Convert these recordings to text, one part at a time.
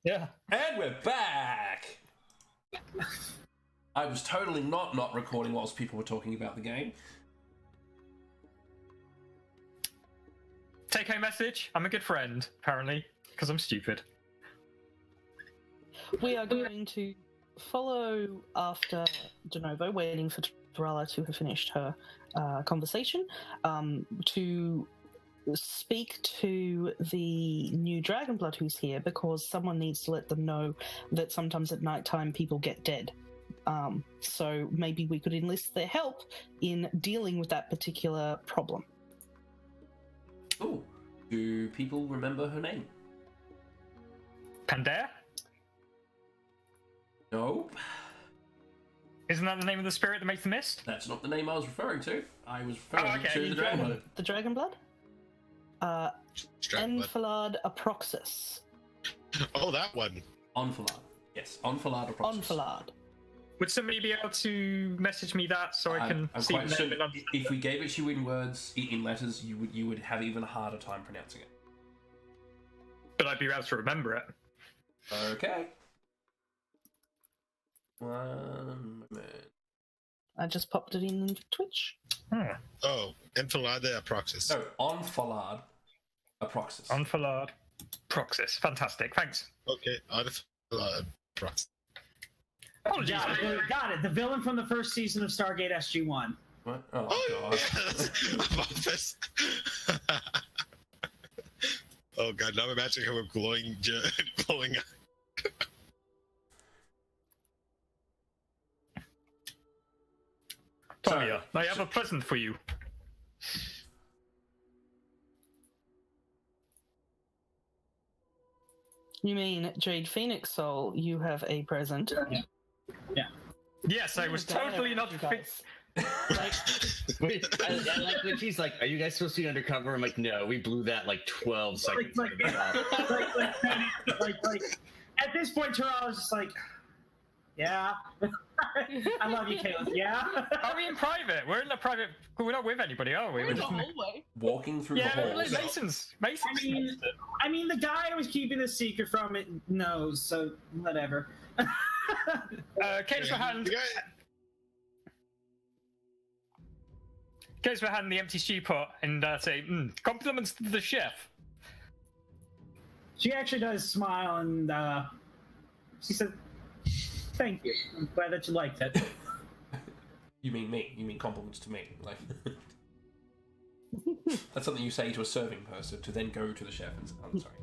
Yeah. And we're back! I was totally not recording whilst people were talking about the game. Take-home message, I'm a good friend, apparently, because I'm stupid. We are going to follow after Genovo, waiting for Tarala to have finished her conversation, to speak to the new Dragonblood who's here, because someone needs to let them know that sometimes at nighttime people get dead. So maybe we could enlist their help in dealing with that particular problem. Oh, do people remember her name? Pandair? No. Isn't that the name of the spirit that makes the mist? That's not the name I was referring to. I was referring to the Dragonblood. The Dragonblood? Enfilade Aproxus. Oh, that one. Enfilade. Yes, Enfilade Aproxus. Enfilade. Would somebody be able to message me that so I can I'm see quite the name certain and understand if it? we gave it to you in words, in letters, you would have even a harder time pronouncing it. But I'd be able to remember it. Okay. 1 moment. I just popped it in Twitch. Oh, Enfilade Aproxus. No, Enfilade Aproxus. Enfilade Proxys. Fantastic, thanks. Okay, Enfilade Aproxus. Apologies. Got it. The villain from the first season of Stargate SG-1. What? Oh, Oh, God. about this. Oh god, now I'm imagining her with glowing. Tonya, I have a present for you. You mean Jade Phoenix Soul? You have a present. Yes, I was totally not You guys. Wait, I like when she's like, "Are you guys supposed to be undercover?" I'm like, "No, we blew that like 12 seconds Like, ago." at this point, Terrell is just like, yeah. I love you, Caleb. Yeah. Are we in private? We're in the private. We're not with anybody, are we? We're We're in the just hallway. Walking through the yeah, we're halls. like Masons. Masons. I mean, the guy I was keeping a secret from it knows, so whatever. Case for hand. Case for hand the empty stew pot and say, compliments to the chef. She actually does smile and she said, "Thank you. I'm glad that you liked it." You mean me? You mean compliments to me? Like that's something you say to a serving person to then go to the chef and say, "I'm sorry."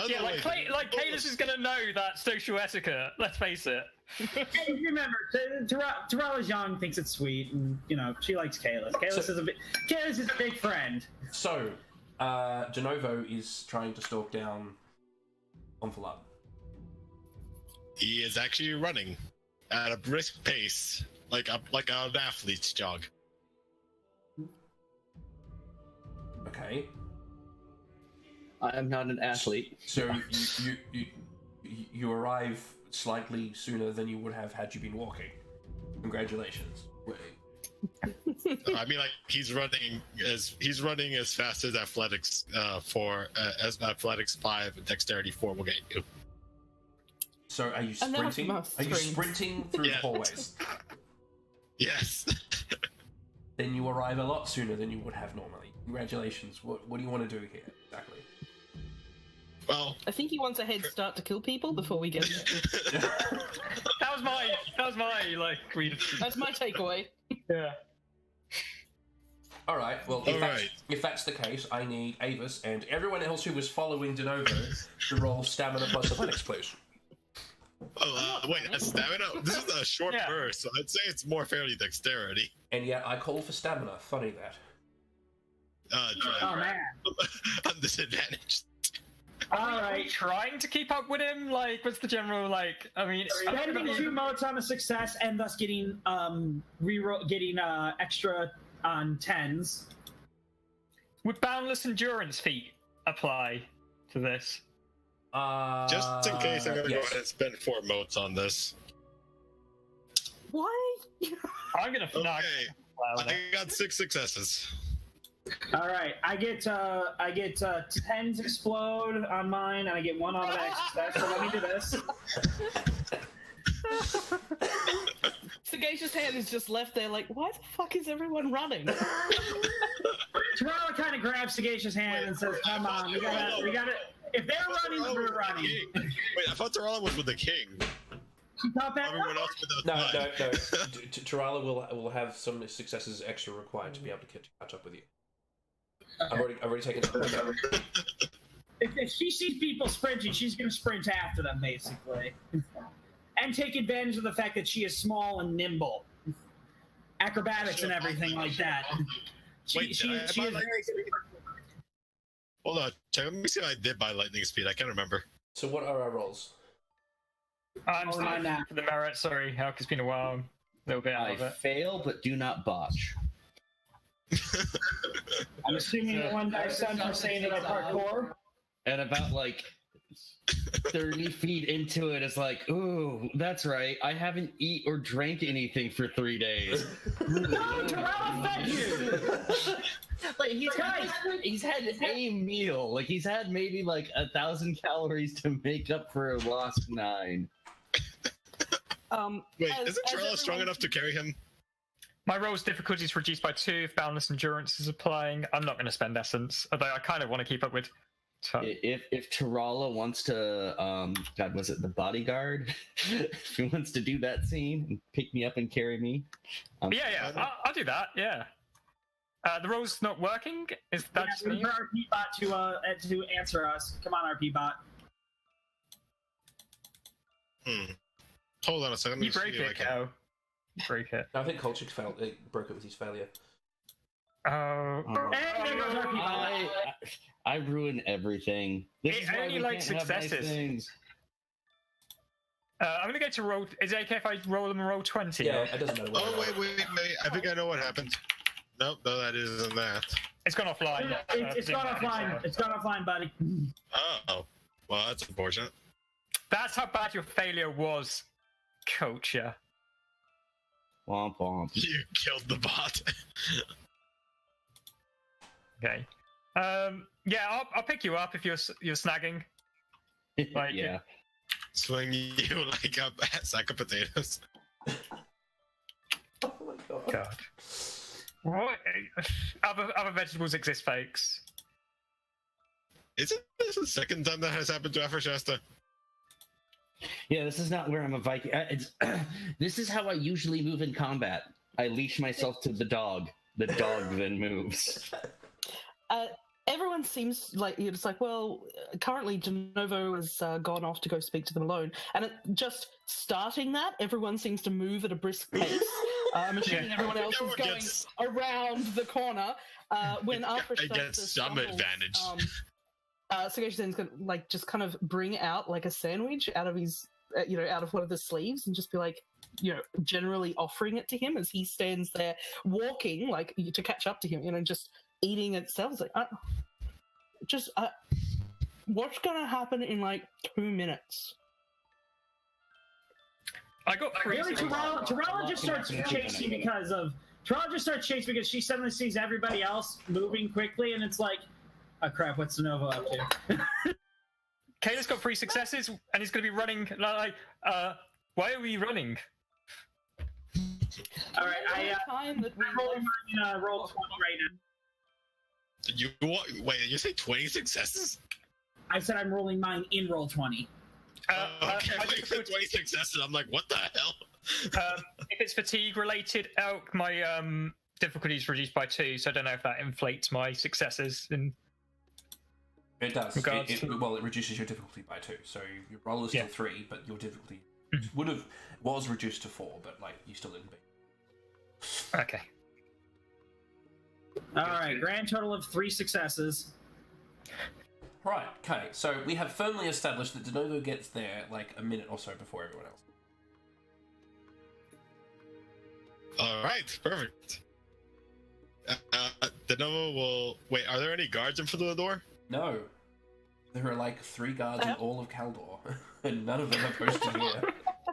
Yeah, like Kalis is gonna know that social etiquette. Let's face it. Hey, remember, Terrell is young, thinks it's sweet, and you know she likes Kalis. Kalis is a big friend. So, Genovo is trying to stalk down Enfilade. He is actually running at a brisk pace, like an athlete's jog. Okay. I am not an athlete. So you arrive slightly sooner than you would have had you been walking. Congratulations. I mean, like he's running as fast as athletics as athletics 5 and dexterity 4 will get you. So are you And that's sprinting? most Are you springs. sprinting through the Yeah. hallways? Yes. Then you arrive a lot sooner than you would have normally. Congratulations. What do you want to do here exactly? Well, I think he wants a head start to kill people before we get. That was my like read. That's my takeaway. Yeah. All right. Well, if that's the case, I need Avis and everyone else who was following Denovo to roll stamina plus athletics, please. wait, that's stamina? This is a short Yeah. burst, so I'd say it's more fairly dexterity. And yet I call for stamina. Funny that. Oh man! I'm disadvantaged. All Are we right. trying to keep up with him? Like, what's the general like? I mean, Spending 2 modes on a success and thus getting extra on 10s. would boundless endurance feat apply to this? Just in case, I'm gonna go yes. ahead and spend 4 motes on this. Why? I'm gonna. Okay, I got 6 successes. All right, I get 10s explode on mine, and I get 1 automatic success. So let me do this. Sagacious Hand is just left there like, why the fuck is everyone running? Tarala kind of grabs Sagacious Hand and says, "Come on, we gotta. If they're running, we're running." Wait, I thought Tarala was with the king. She thought that. Everyone else with the No. Tarala will have some successes extra required to be able to catch up with you. I've already taken some. If she sees people sprinting, she's going to sprint after them, basically. And take advantage of the fact that she is small and nimble. Acrobatics and everything like that. She is very good. Hold on, let me see if I did buy lightning speed. I can't remember. So what are our rolls? I'm Oh, still my looking for the merit. Sorry, Helk, it's been a while. A little bit out I of it. fail, but do not botch. I'm assuming the one dice son for saying that I parkour. And about like 30 feet into it, it's like, ooh, that's right. I haven't eat or drank anything for 3 days. No, Tarala fed you! Like he's had a meal. Like he's had maybe like 1,000 calories to make up for a lost 9. Wait, isn't Tarala strong enough to carry him? My roll's difficulty is reduced by 2 if boundless endurance is applying. I'm not going to spend essence, although I kind of want to keep up with. So. If Tarala wants to, God, was it the bodyguard? If he wants to do that scene and pick me up and carry me, Yeah, I'll do that. Yeah. The roll's not working. Is that just me? For our P-bot to answer us. Come on, our P-bot. Hold on a second. Let me You break see if I it, can- Cal. You break it. I think Kolchik broke it with his failure. Oh. Hey, there goes our P-bot. I ruin everything. This It is why only we likes can't have nice successes. things. I'm going to go to roll. Is it okay if I roll them and roll 20? Yeah, it doesn't matter. Oh, wait. I think I know what happened. Nope, no, that isn't that. It's gone offline. It's gone offline. It's gone offline, buddy. Oh. Well, that's unfortunate. That's how bad your failure was, Culture. Womp womp. You killed the bot. Okay. Yeah, I'll pick you up if you're snagging. Like, yeah. Swing you like a sack of potatoes. Oh my god. God. What? Other vegetables exist, folks. Isn't this the second time that has happened to Afrashasta? Yeah, this is not where I'm a Viking. This is how I usually move in combat. I leash myself to the dog. The dog then moves. Everyone seems like it's like, well, currently Denovo has gone off to go speak to them alone, and just starting that, everyone seems to move at a brisk pace. I'm assuming everyone else is going around the corner. When after I get some advantage. Sagacious Hand's gonna like just kind of bring out like a sandwich out of his, out of one of the sleeves, and just be like, generally offering it to him as he stands there walking, like to catch up to him, just eating itself. It's like, what's gonna happen in like 2 minutes? I got 3. Really, Tarala just starts chasing because she suddenly sees everybody else moving quickly, and it's like, oh crap, what's Denovo up to? Kayla's got 3 successes, and he's going to be running like, why are we running? All right, I'm rolling mine roll 20 right now. Wait, you say 20 successes? I said I'm rolling mine in roll 20. Okay, I said 20 successes. I'm like, what the hell? If it's fatigue related, my difficulty is reduced by 2, so I don't know if that inflates my successes. It does. Regards It reduces your difficulty by 2. So your roll is still 3, but your difficulty was reduced to 4, but like you still didn't be. Okay. All right, grand total of 3 successes. Right, okay, so we have firmly established that Denovo gets there like a minute or so before everyone else. Alright, perfect. Denovo will... Wait, are there any guards in front of the door? No. There are like 3 guards in all of Kaldor, and none of them are posted here.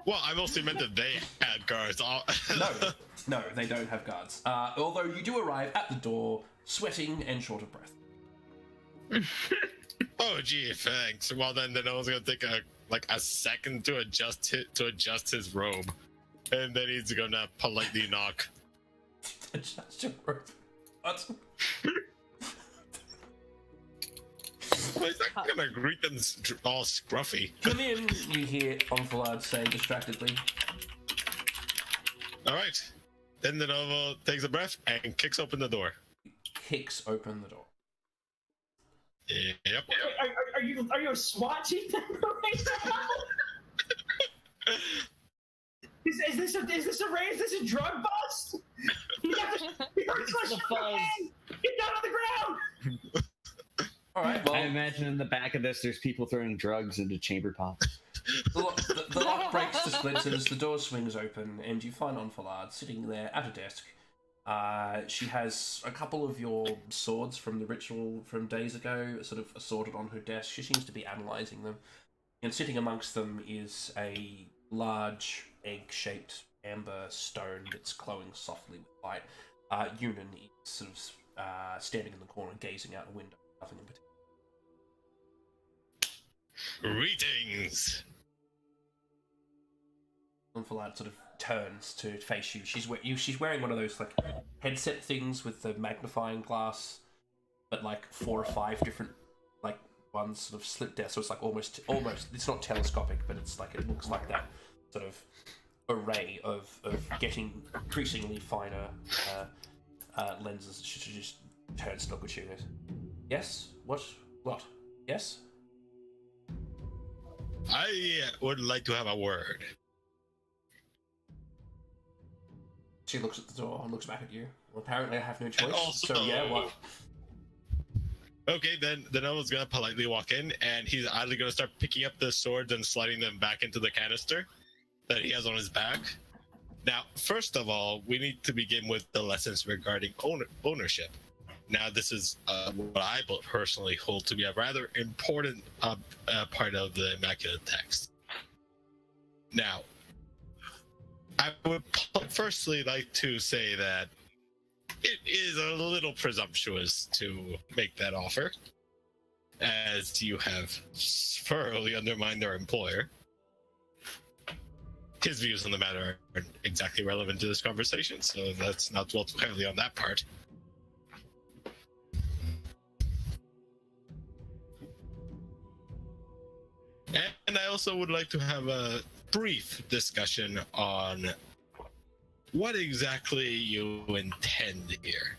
Well, I mostly meant that they had guards. No, they don't have guards. Although you do arrive at the door sweating and short of breath. Oh, gee, thanks. Well, then I was gonna take a second to adjust his robe, and then he's gonna politely knock. Adjust your robe. What? Well, he's not gonna greet them all scruffy. Come in, you hear Enfilade say distractedly. All right. Then the Novo takes a breath and kicks open the door. Kicks open the door. Yep. Are you a SWAT team member right now? Is this a raid? Is this a drug bust? You're It's a fuzz. Get down on the ground! All right. Well, I imagine in the back of this, there's people throwing drugs into chamber pots. the lock breaks to splinters. The door swings open, and you find Enfilade sitting there at a desk. She has a couple of your swords from the ritual from days ago, sort of assorted on her desk. She seems to be analysing them. And sitting amongst them is a large egg-shaped amber stone that's glowing softly with light. Yunan is sort of standing in the corner, gazing out a window. Nothing in particular. Greetings. Enfilade sort of turns to face you. She's wearing one of those like headset things with the magnifying glass, but like 4 or 5 different like ones sort of slipped down. So it's like almost. It's not telescopic, but it's like it looks like that sort of array of getting increasingly finer lenses. She just turns to look at you. And goes, yes. What? Yes. I would like to have a word. She looks at the door and looks back at you. Well, apparently I have no choice. Also, so yeah, what? Okay, then Nova's gonna politely walk in, and he's either gonna start picking up the swords and sliding them back into the canister that he has on his back. Now, first of all, we need to begin with the lessons regarding ownership. Now, this is what I personally hold to be a rather important part of the Immaculate Text. Now, I would firstly like to say that it is a little presumptuous to make that offer, as you have thoroughly undermined our employer. His views on the matter aren't exactly relevant to this conversation, so let's not dwell too heavily on that part. And I also would like to have a brief discussion on what exactly you intend here.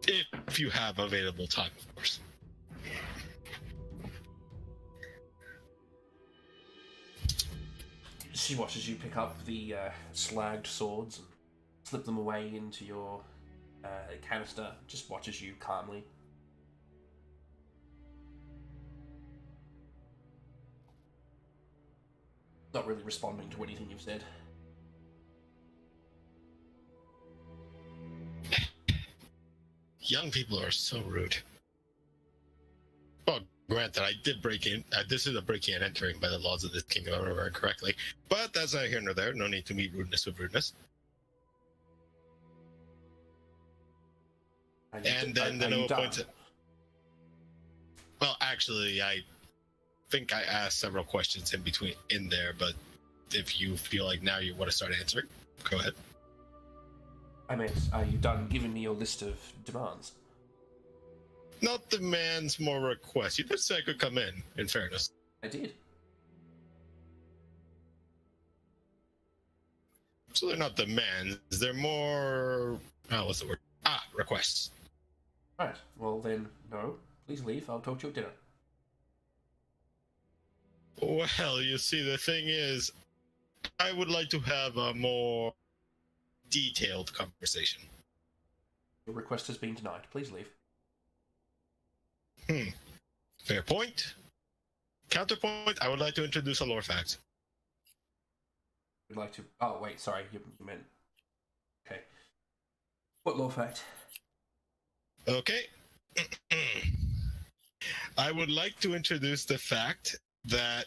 If you have available time, of course. She watches you pick up the slagged swords and slip them away into your canister. Just watches you calmly. Not really responding to anything you've said. Young people are so rude. Well, granted, I did break in. This is a breaking and entering by the laws of this kingdom, if I remember correctly. But that's not here nor there. No need to meet rudeness with rudeness. And then the Noah points at... Well, actually, I think I asked several questions in there, but if you feel like now you want to start answering, go ahead. I meant, are you done giving me your list of demands? Not demands, more requests. You did say I could come in fairness. I did. So they're not demands, they're more... Oh, what's the word? Requests. Right, well then, no. Please leave, I'll talk to you at dinner. Well, you see, the thing is, I would like to have a more detailed conversation. Your request has been denied. Please leave. Fair point. Counterpoint, I would like to introduce a lore fact. Would like to... Oh, wait, sorry, you meant... Okay. What lore fact? Okay. I would like to introduce the fact that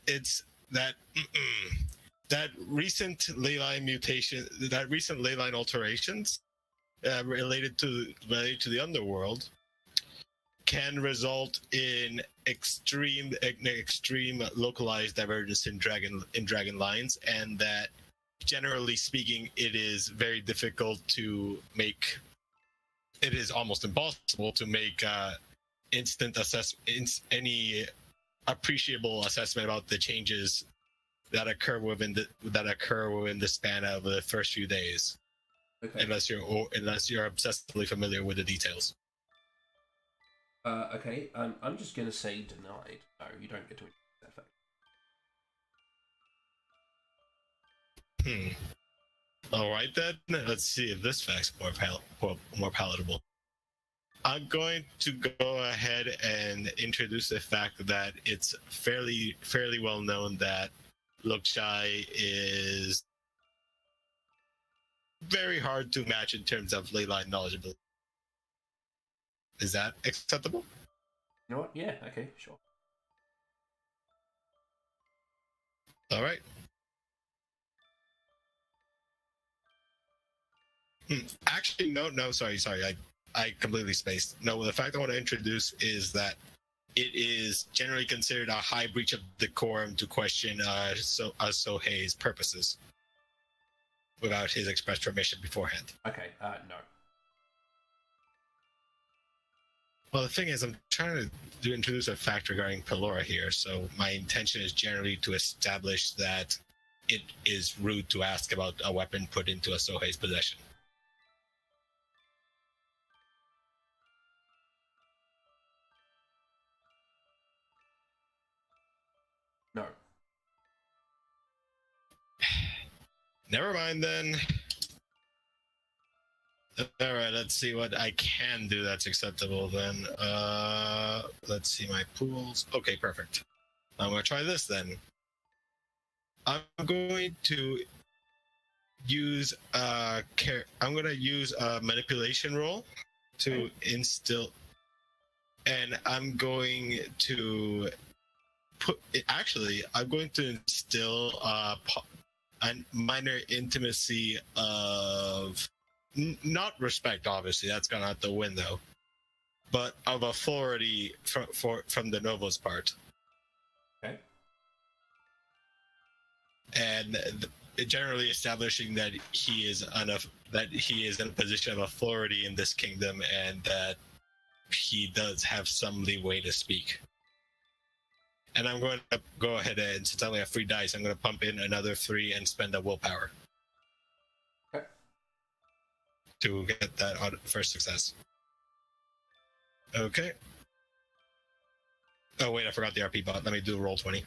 it's that that recent ley line mutation, that recent ley line alterations related to the underworld can result in extreme localized divergence in dragon lines, and that generally speaking, it is very difficult to make. It is almost impossible to make any appreciable assessment about the changes that occur within the span of the first few days, Okay. unless you're obsessively familiar with the details. Okay. I'm just gonna say denied. No, you don't get to introduce that fact. All right then. Let's see if this fact's more palatable. I'm going to go ahead and introduce the fact that it's fairly well known that Lokshai is very hard to match in terms of ley line knowledgeability. Is that acceptable? You know what? Yeah. Okay. Sure. All right. Actually, no. Sorry. I completely spaced. No, the fact I want to introduce is that it is generally considered a high breach of decorum to question Sohei's purposes without his express permission beforehand. Okay. No. Well, the thing is, I'm trying to introduce a fact regarding Pelora here, so my intention is generally to establish that it is rude to ask about a weapon put into a Sohei's possession. No. Never mind then. All right, let's see what I can do that's acceptable then. Let's see my pools. Okay, perfect. I'm gonna try this then. I'm going to use I'm gonna use a manipulation roll to instill, and I'm going to I'm going to instill a minor intimacy of not respect, obviously that's gone out the window, but of authority from the Novo's part. Okay. And generally establishing that he is in a position of authority in this kingdom, and that he does have some leeway to speak. And I'm going to go ahead and, since I only have 3 dice, I'm going to pump in another 3 and spend a willpower. Okay. To get that first success. Okay. Oh wait, I forgot the RP bot. Let me do roll 20.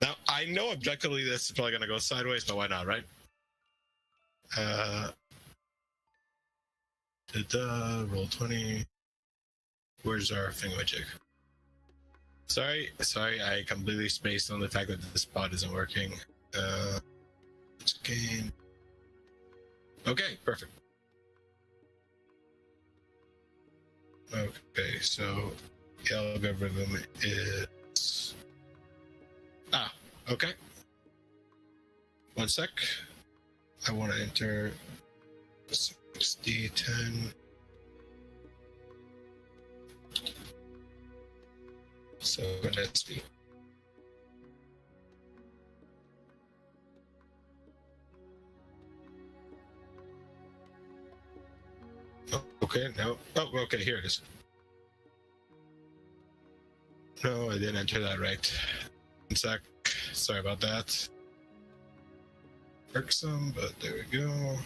Now I know objectively this is probably gonna go sideways, but why not, right? Roll 20. Where's our thingamajig? Sorry, I completely spaced on the fact that this bot isn't working. Let's gain. Okay, perfect. Okay, so the algorithm is... okay. 1 sec. I want to enter 6d10. So let's see. Oh, okay, no. Oh, okay, here it is. No, I didn't enter that right. 1 sec. Sorry about that. Irksome, but there we go.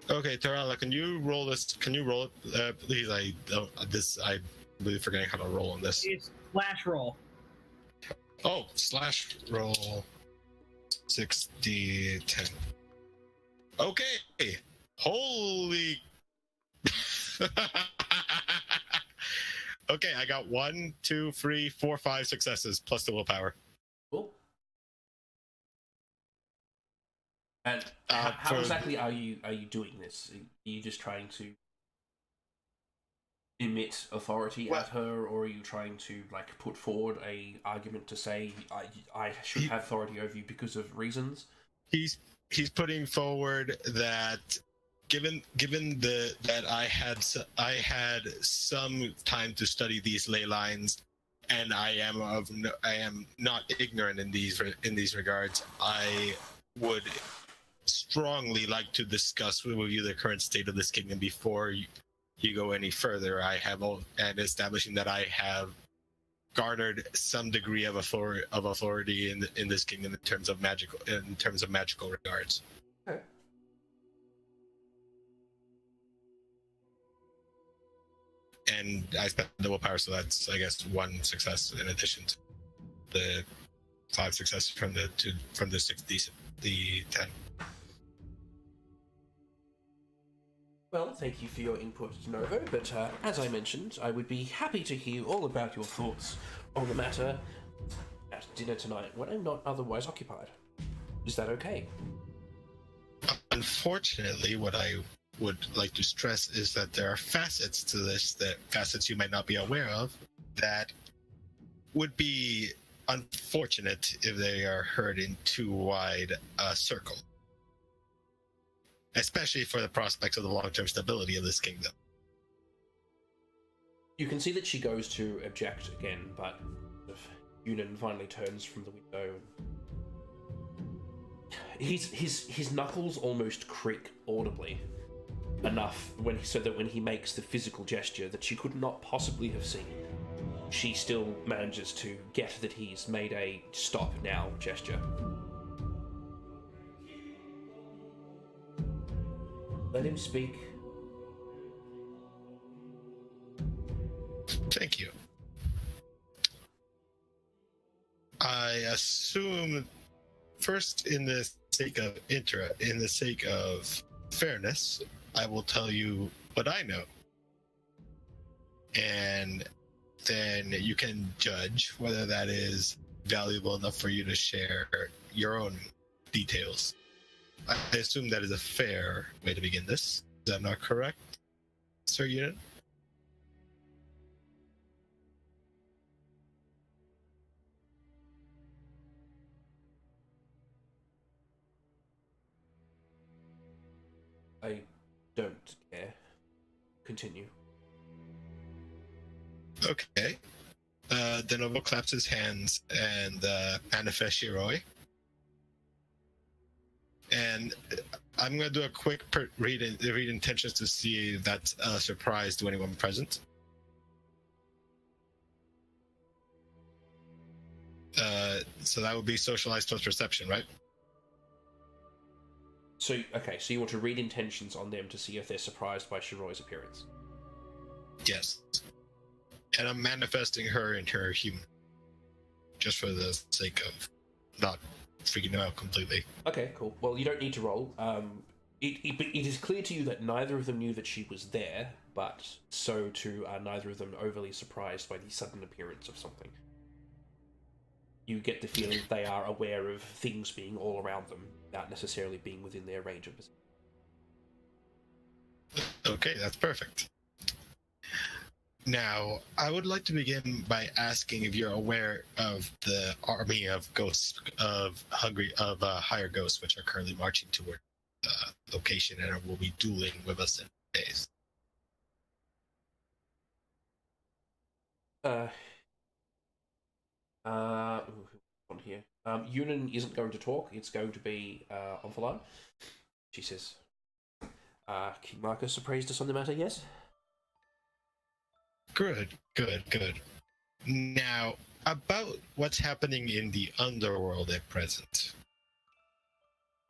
Okay, Tarala, can you roll this? Can you roll it, please? I'm really forgetting how to roll on this. It's slash roll. Oh, slash roll 6d10. Okay. Holy. Okay, I got 1, 2, 3, 4, 5 successes plus the willpower. Cool. And how exactly are you doing this? Are you just trying to emit authority at her, or are you trying to like put forward a argument to say I should have authority over you because of reasons? He's putting forward that given that I had some time to study these ley lines, and I am not ignorant in these regards, I would strongly like to discuss with you the current state of this kingdom before you go any further. And establishing that I have garnered some degree of authority in this kingdom in terms of magical regards. Okay. And I spent the willpower, so that's, I guess, 1 success in addition to the 5 successes from the 10. Well, thank you for your input, Novo, but as I mentioned, I would be happy to hear all about your thoughts on the matter at dinner tonight when I'm not otherwise occupied. Is that okay? Unfortunately, what I would like to stress is that there are facets to this, that facets you might not be aware of, that would be unfortunate if they are heard in too wide a circle. Especially for the prospects of the long-term stability of this kingdom. You can see that she goes to object again, but Yunan finally turns from the window. His knuckles almost creak audibly, enough so that when he makes the physical gesture that she could not possibly have seen, she still manages to get that he's made a stop now gesture. Let him speak. Thank you. I assume, first, in the sake of fairness, I will tell you what I know, and then you can judge whether that is valuable enough for you to share your own details. I assume that is a fair way to begin this. Is that not correct, Sir Yunan? I don't care. Continue. Okay. Denovo claps his hands and manifests Shiroi. And I'm going to do a quick read intentions to see if that's a surprise to anyone present. So that would be socialized plus perception, right? So you want to read intentions on them to see if they're surprised by Shiroi's appearance? Yes. And I'm manifesting her in her human, just for the sake of not freaking them out completely. Okay, cool. Well, you don't need to roll. It is clear to you that neither of them knew that she was there, but so too are neither of them overly surprised by the sudden appearance of something. You get the feeling that they are aware of things being all around them, without necessarily being within their range of vision. Okay, that's perfect. Now, I would like to begin by asking if you're aware of the army of ghosts, of higher ghosts, which are currently marching toward the location and will be dueling with us in days. On here. Yunan isn't going to talk. It's going to be Omphalen. She says, King Marcus appraised us on the matter, yes? Good. Now, about what's happening in the underworld at present.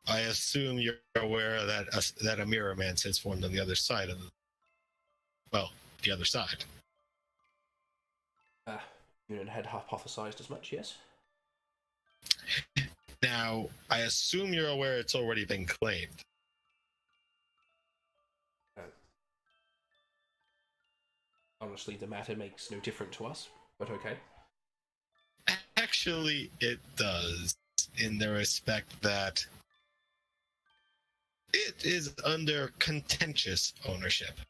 I assume you're aware that a mirror man has formed on the other side of the other side. Yunan had hypothesized as much, yes? Now, I assume you're aware it's already been claimed. Honestly, the matter makes no difference to us, but okay. Actually, it does, in the respect that it is under contentious ownership.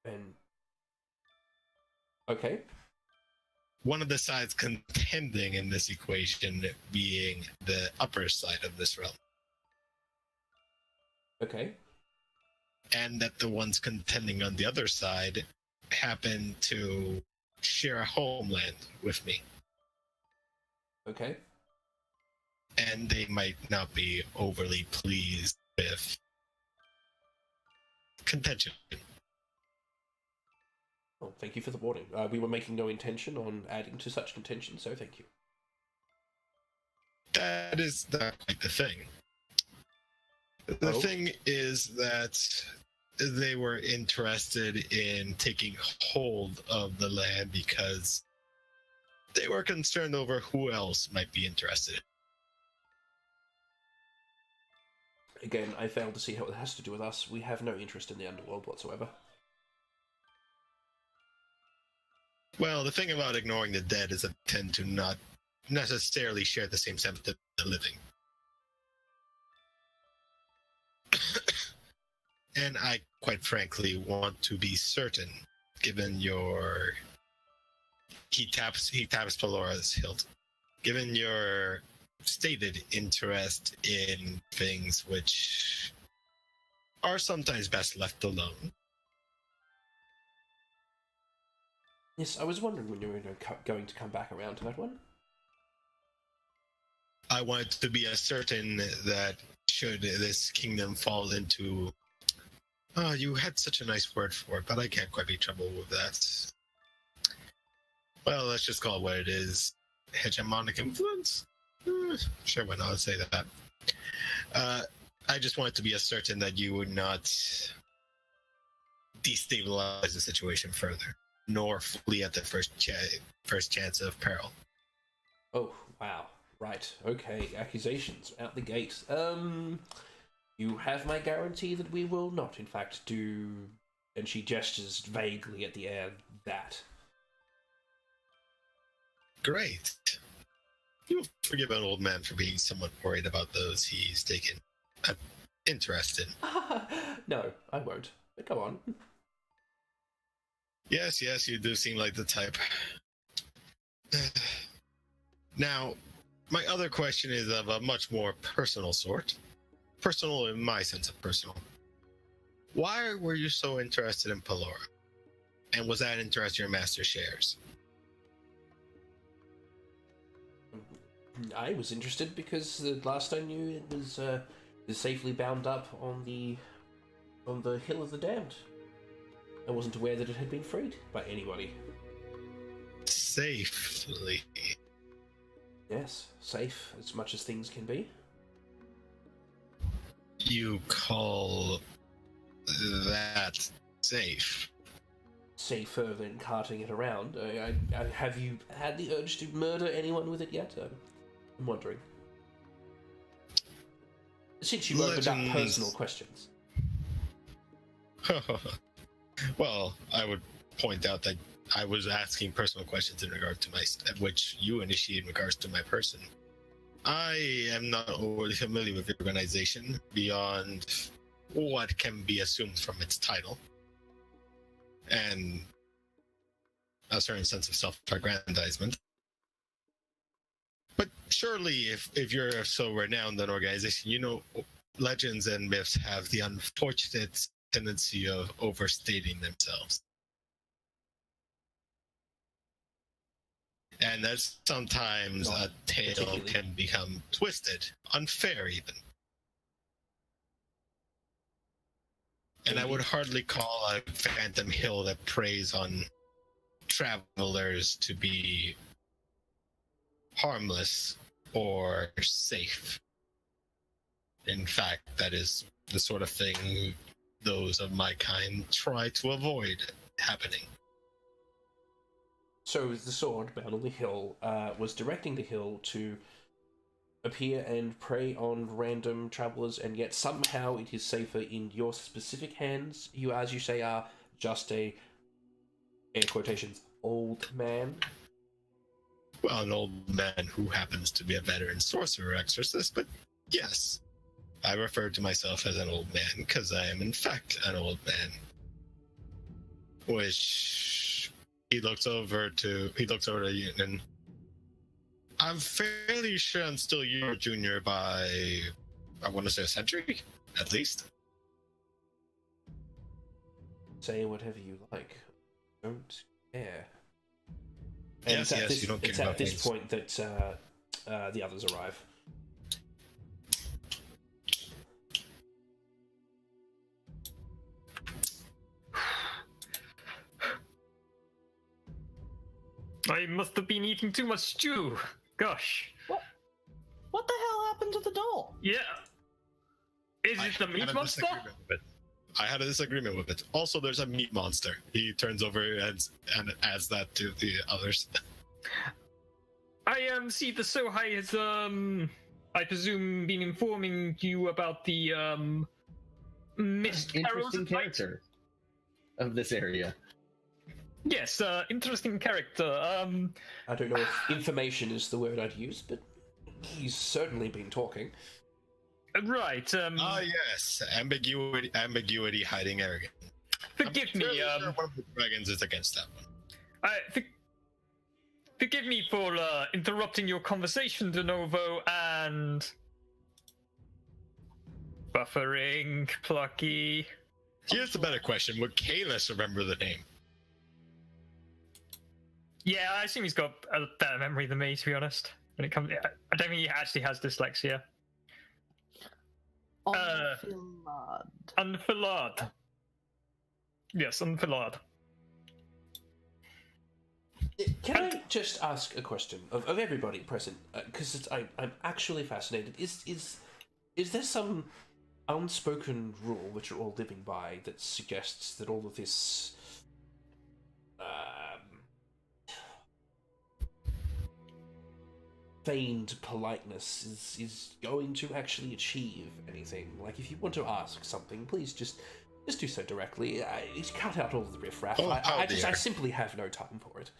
And okay. One of the sides contending in this equation being the upper side of this realm. Okay. And that the ones contending on the other side happen to share a homeland with me. Okay. And they might not be overly pleased with contention. Well, thank you for the warning. We were making no intention on adding to such contention, so thank you. That is not quite the thing. The thing is that they were interested in taking hold of the land because they were concerned over who else might be interested. Again, I failed to see how it has to do with us. We have no interest in the underworld whatsoever. Well, the thing about ignoring the dead is that they tend to not necessarily share the same sentiment of the living. And I, quite frankly, want to be certain, given your... He taps Pelora's hilt. Given your stated interest in things which are sometimes best left alone. Yes, I was wondering when you were going to come back around to that one. I wanted to be as certain that should this kingdom fall into... Oh, you had such a nice word for it, but I can't quite be troubled with that. Well, let's just call it what it is. Hegemonic influence? Sure, why not say that. I just wanted to be as certain that you would not destabilize the situation further, nor flee at the first chance of peril. Oh, wow. Right, okay. Accusations out the gate. You have my guarantee that we will not, in fact, do... And she gestures vaguely at the air, that. Great. You'll forgive an old man for being somewhat worried about those he's taken an interest in. No, I won't. But go on. Yes, you do seem like the type. Now, my other question is of a much more personal sort. Personal in my sense of personal. Why were you so interested in Pelora? And was that interest your master shares? I was interested because the last I knew it was safely bound up on the Hill of the Damned. I wasn't aware that it had been freed by anybody. Safely? Yes, safe as much as things can be. You call that safe? Safer than carting it around. Have you had the urge to murder anyone with it yet? I'm wondering. Since you opened up personal questions. Well, I would point out that I was asking personal questions in regard to which you initiated in regards to my person. I am not overly familiar with the organization beyond what can be assumed from its title and a certain sense of self-aggrandizement. But surely, if you're so renowned an organization, you know, legends and myths have the unfortunate tendency of overstating themselves. And that sometimes a tale can become twisted, unfair even. And I would hardly call a Phantom Hill that preys on travelers to be harmless or safe. In fact, that is the sort of thing those of my kind try to avoid happening. So the sword bound on the hill was directing the hill to appear and prey on random travelers, and yet somehow it is safer in your specific hands. You, as you say, are just a, air quotations, old man. Well, an old man who happens to be a veteran sorcerer exorcist, but yes, I refer to myself as an old man because I am in fact an old man. which he looks over to Union. I'm fairly sure I'm still your junior by, I want to say, a century, at least. Say whatever you like. Don't care. And Yes, you don't care it's about at this things. point that the others arrive. I must have been eating too much stew. Gosh. What the hell happened to the doll? Yeah. Is I it the had meat a monster? disagreement with it. I had a disagreement with it. Also, there's a meat monster. He turns over and adds that to the others. I see the Sohai has I presume been informing you about the mist arrows Interesting at night? character of this area. Yes, interesting character. I don't know if information is the word I'd use, but he's certainly been talking. Right. Yes, ambiguity, hiding arrogance. Forgive me. I'm fairly sure one of the dragons is against that one. Forgive me for interrupting your conversation, De Novo, and buffering, Plucky. Here's the better question: would Kalis remember the name? Yeah, I assume he's got a better memory than me, to be honest. When it comes, I don't think he actually has dyslexia. Enfilade. Enfilade. Yes, enfilade. Can I just ask a question of everybody present? Because I'm actually fascinated. Is there some unspoken rule which you're all living by that suggests that all of this feigned politeness is going to actually achieve anything? Like, if you want to ask something, please just do so directly. Cut out all of the riffraff. Oh, I dear. simply have no time for it.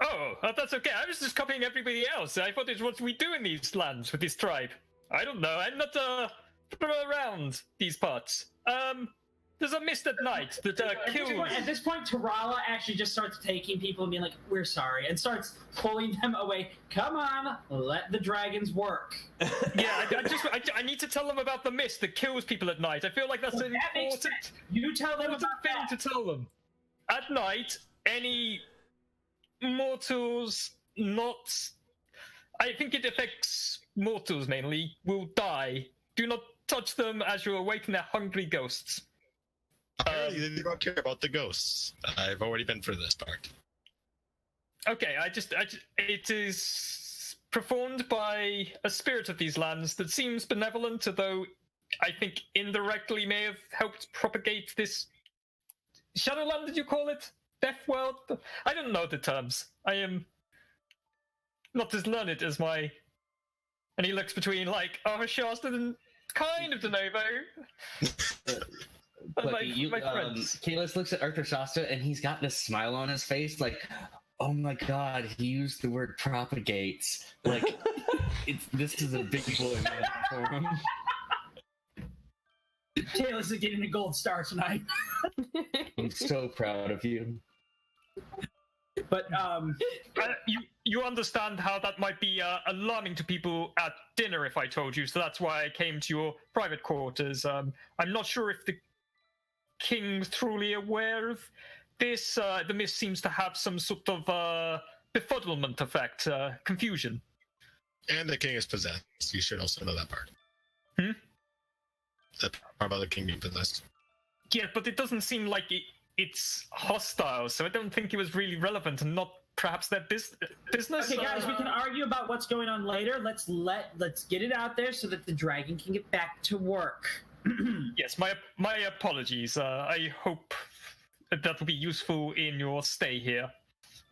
Oh, that's okay. I was just copying everybody else. I thought it's what we do in these lands with this tribe. I don't know. I'm not from around these parts. There's a mist at night that kills. At this point, Tarala actually just starts taking people and being like, "We're sorry," and starts pulling them away. Come on, let the dragons work. Yeah, I need to tell them about the mist that kills people at night. I feel like that's Well, an that makes important sense. You tell them about thing that. to tell them. At night, any mortals not... I think it affects mortals mainly, will die. Do not touch them as you awaken their hungry ghosts. Apparently, they don't care about the ghosts. I've already been through this part. Okay, it is performed by a spirit of these lands that seems benevolent, although I think indirectly may have helped propagate this Shadowland, did you call it? Death World? I don't know the terms. I am not as learned as my... And he looks between, like, Shasta and kind of De Novo. Plucky, my friends. Kalis looks at Arthur Shasta and he's got this smile on his face, like, oh my god, he used the word propagates. Like, this is a big boy moment for him. Taylor's getting a gold star tonight. I'm so proud of you. But You understand how that might be alarming to people at dinner if I told you, so that's why I came to your private quarters. I'm not sure if the king's truly aware of this. The mist seems to have some sort of befuddlement effect, confusion. And the king is possessed. You should also know that part. The part about the king being possessed. Yeah, but it doesn't seem like it's hostile, so I don't think it was really relevant and not perhaps their business. okay, guys, we can argue about what's going on later. Let's get it out there so that the dragon can get back to work. Yes, my apologies. I hope that will be useful in your stay here.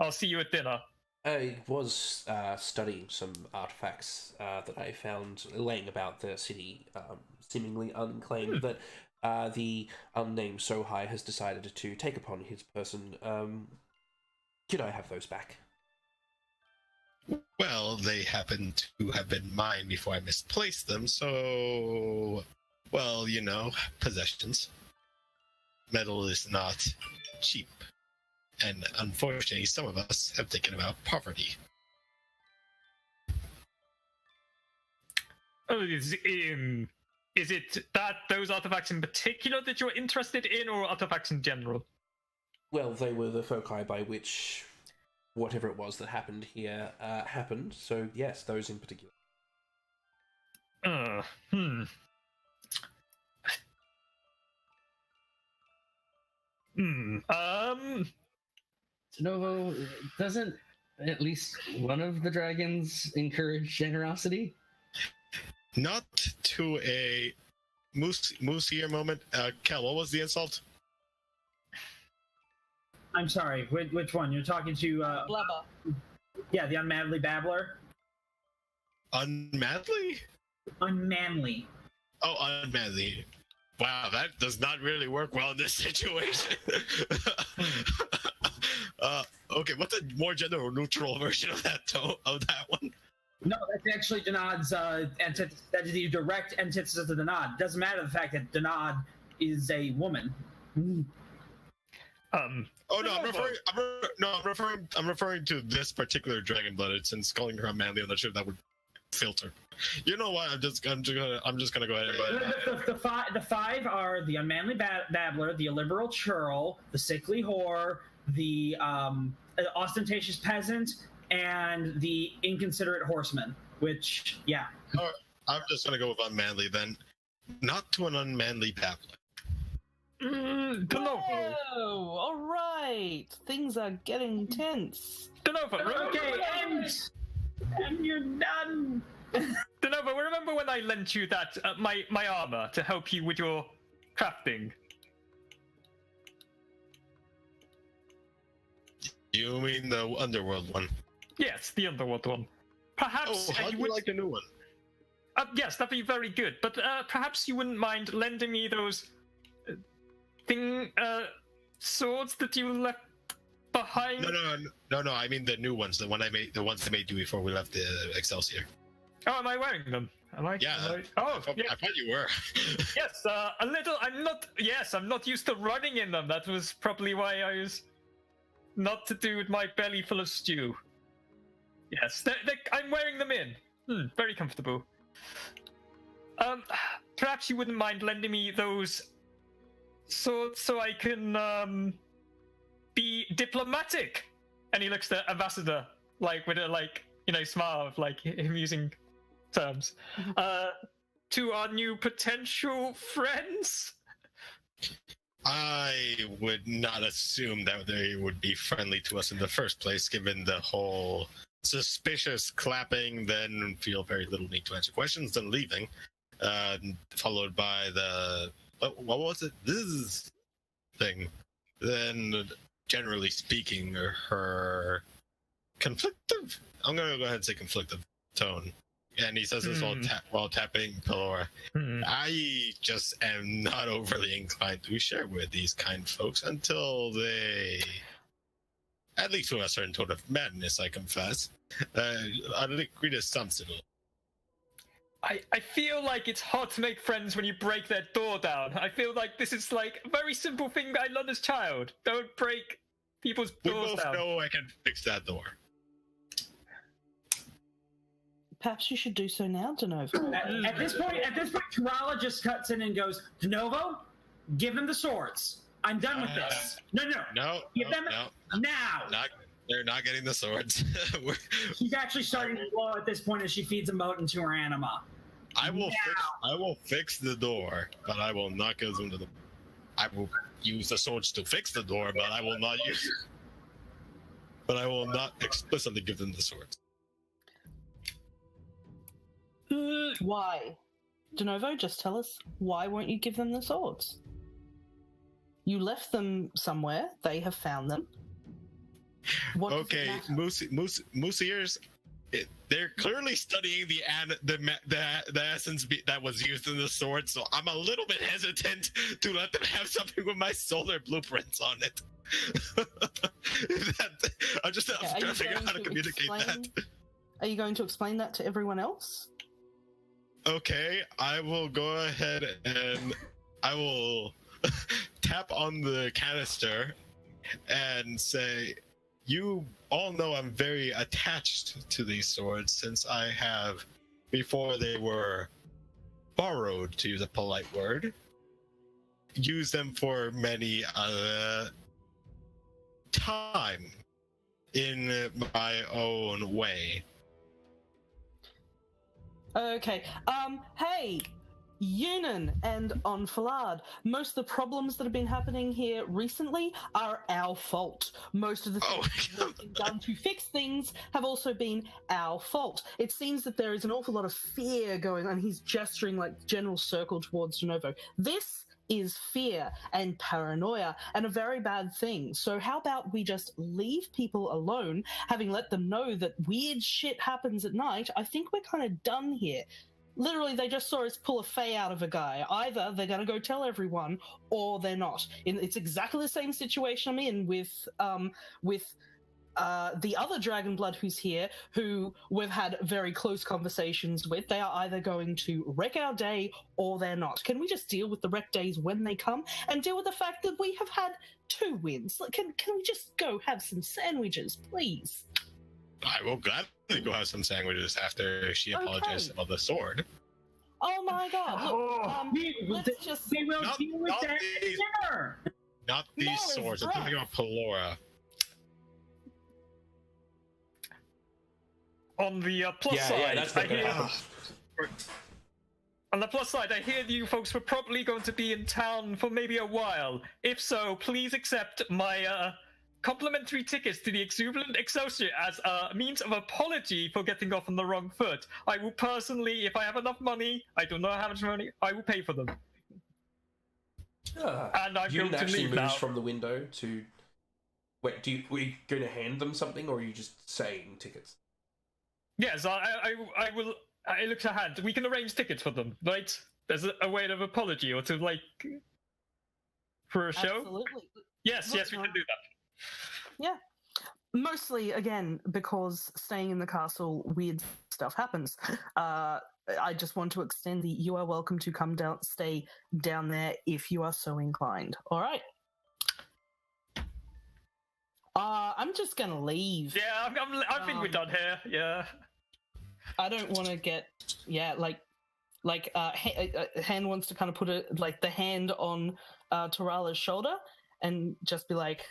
I'll see you at dinner. I was studying some artifacts that I found laying about the city, seemingly unclaimed, that the unnamed Sohai has decided to take upon his person. Could I have those back? Well, they happen to have been mine before I misplaced them, so... Well, you know, possessions. metal is not cheap. And unfortunately, some of us have taken about poverty. Oh, is it that those artifacts in particular that you're interested in, or artifacts in general? Well, they were the foci by which whatever it was that happened here happened. So yes, those in particular. Hmm. Novo, doesn't at least one of the dragons encourage generosity? Not to a moosier moment. Kel, what was the insult? I'm sorry, which one? You're talking to, Blubber. yeah, the unmanly babbler? Unmanly? Unmanly. Oh, unmanly. Wow, that does not really work well in this situation. Okay, what's a more gender neutral version of that one? No, that's actually Denad's that is the direct antithesis of Denad. Doesn't matter the fact that Denad is a woman. Oh no, I'm referring to this particular dragon blooded. Since calling her unmanly, I'm not sure if that would filter. You know what? I'm just gonna go ahead and The five are the unmanly babbler, the illiberal churl, the sickly whore, the ostentatious peasant, and the inconsiderate horseman. Which, yeah. I'm just gonna go with unmanly then. Not to an unmanly babbler. Denovo. Oh, all right. Things are getting tense. Denovo. Okay, and you're done. Denovo, remember when I lent you that my armor to help you with your crafting? You mean the underworld one? Yes, the underworld one. Perhaps Oh, how do you like the new one? Yes, that'd be very good. But perhaps you wouldn't mind lending me those swords that you left behind. No. I mean the new ones. The ones I made you before we left the Excelsior. Oh, am I wearing them? Am I? Yeah. Oh, I thought you were. yes. A little. I'm not. Yes, I'm not used to running in them. That was probably why I was not to do with my belly full of stew. Yes, I'm wearing them in. Very comfortable. Perhaps you wouldn't mind lending me those swords so I can be diplomatic. And he looks at Ambassador with a smile of him using terms to our new potential friends. I would not assume that they would be friendly to us in the first place, given the whole suspicious clapping, then feel very little need to answer questions, then leaving, followed by the what was it? This thing. Then, generally speaking, her conflictive. I'm gonna go ahead and say conflictive tone. And he says this while tapping Pelora. I just am not overly inclined to share with these kind folks until they, at least to a certain sort of madness, I confess, agree to something. I feel like it's hard to make friends when you break their door down. I feel like this is a very simple thing that I learned as a child. Don't break people's doors We both down. know I can fix that door. Perhaps you should do so now, Denovo. At this point, Tarala just cuts in and goes, "Denovo, give them the swords. I'm done with this. No. Give them now." They're not getting the swords. She's actually starting to glow at this point as she feeds a mote into her anima. I will fix the door, but I will not give them to the. I will use the swords to fix the door, but I will not use. But I will not explicitly give them the swords. Why? Denovo, just tell us, why won't you give them the swords? You left them somewhere. They have found them. What does it Okay, matter? moose ears. They're clearly studying the essence that was used in the sword, so I'm a little bit hesitant to let them have something with my solar blueprints on it. I'm just trying to figure out how to communicate that. Are you going to explain that to everyone else? Okay, I will go ahead and I will tap on the canister and say, "You all know I'm very attached to these swords since I have, before they were borrowed, to use a polite word, used them for many time in my own way." Okay. Hey, Yunan and Enfilade, most of the problems that have been happening here recently are our fault. Most of the Oh, things that have been done to fix things have also been our fault. It seems that there is an awful lot of fear going on. He's gesturing like general circle towards Genovo. This is fear and paranoia and a very bad thing. So how about we just leave people alone, having let them know that weird shit happens at night? I think we're kind of done here. Literally, they just saw us pull a fey out of a guy. Either they're going to go tell everyone, or they're not. It's exactly the same situation I'm in with the other Dragonblood who's here, who we've had very close conversations with. They are either going to wreck our day, or they're not. Can we just deal with the wreck days when they come, and deal with the fact that we have had 2 wins? Like, can we just go have some sandwiches, please? I will gladly go have some sandwiches after she apologized about the sword. Oh my god! Look, let's just. We will Not- deal with not that at these- dinner. Not these No, it's swords. I'm talking about Pelora. On the plus Yeah, side, that's I not gonna hear. happen. On the plus side, I hear you folks were probably going to be in town for maybe a while. If so, please accept my complimentary tickets to the Exuberant Excelsior as a means of apology for getting off on the wrong foot. I will personally, if I have enough money, I don't know how much money, I will pay for them. And I'm Yunan going to actually leave moves now. from the window to. Wait, were you going to hand them something, or are you just saying tickets? Yes, I will. I look to hand. We can arrange tickets for them, right? There's a way of apology, or to like for a show. Absolutely. Yes, Look, we can do that. Yeah. Mostly, again, because staying in the castle, weird stuff happens. I just want to extend the you are welcome to come down, stay down there if you are so inclined. All right. I'm just gonna leave. Yeah, I think we're done here. Yeah. I don't want to get Han wants to kind of put the hand on Tarala's shoulder and just be like,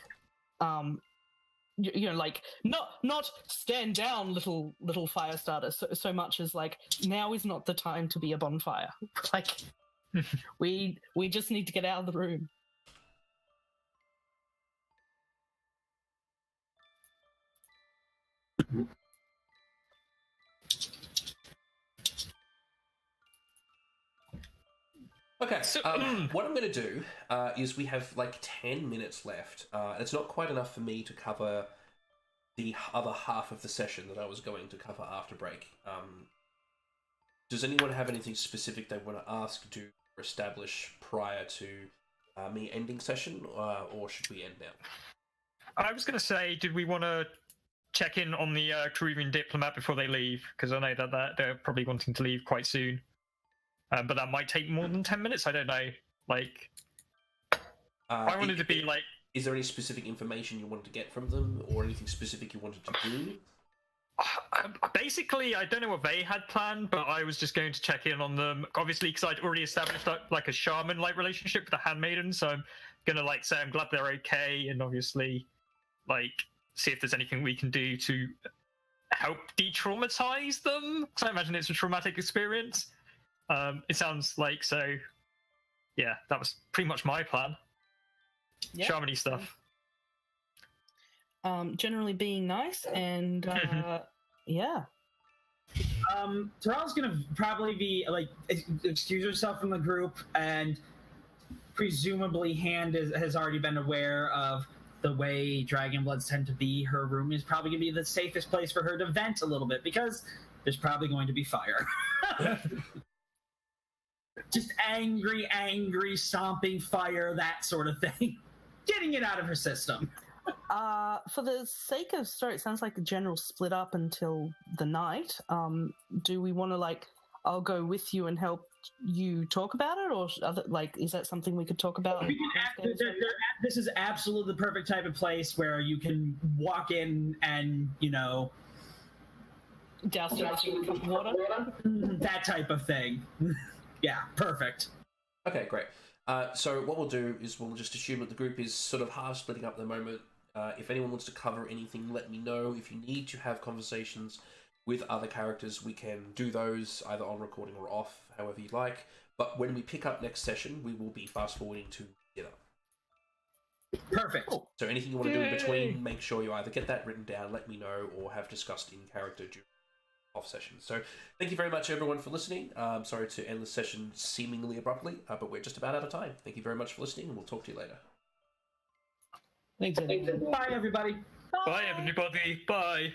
you know, like not stand down, little fire starter, so much as like now is not the time to be a bonfire. Like we just need to get out of the room. Okay, So- what I'm going to do is we have like 10 minutes left. It's not quite enough for me to cover the other half of the session that I was going to cover after break. Does anyone have anything specific they want to ask, do, or establish prior to me ending session, or should we end now? I was going to say, did we want to check in on the Peruvian diplomat before they leave? Because I know that they're probably wanting to leave quite soon. But that might take more than 10 minutes. I don't know. Like, I wanted to be like. Is there any specific information you wanted to get from them, or anything specific you wanted to do? Basically, I don't know what they had planned, but I was just going to check in on them. Obviously, because I'd already established like a shaman-like relationship with the handmaiden, so I'm gonna like say I'm glad they're okay, and obviously, like, see if there's anything we can do to help de-traumatize them. Because I imagine it's a traumatic experience. It sounds like so. Yeah, that was pretty much my plan. Yeah. Shamany stuff. Generally being nice and yeah. Terrell's gonna probably be like excuse herself from the group, and presumably Hand has already been aware of the way Dragonbloods tend to be. Her room is probably gonna be the safest place for her to vent a little bit because there's probably going to be fire. Just angry, stomping fire, that sort of thing. Getting it out of her system. For the sake of story, it sounds like the general split up until the night. Do we want to I'll go with you and help you talk about it, or is that something we could talk about? This is absolutely the perfect type of place where you can walk in and douse it with a cup of water. That type of thing. Yeah, perfect. Okay, great. So what we'll do is we'll just assume that the group is sort of half splitting up at the moment. If anyone wants to cover anything, let me know. If you need to have conversations with other characters, we can do those either on recording or off, however you like. But when we pick up next session, we will be fast forwarding to together. Perfect. Cool. So anything you want to do in between, make sure you either get that written down, let me know, or have discussed in character during off session. So thank you very much everyone for listening. Sorry to end the session seemingly abruptly, but we're just about out of time. Thank you very much for listening, and we'll talk to you later. Thanks, everyone. Bye, everybody. Bye, everybody. Bye.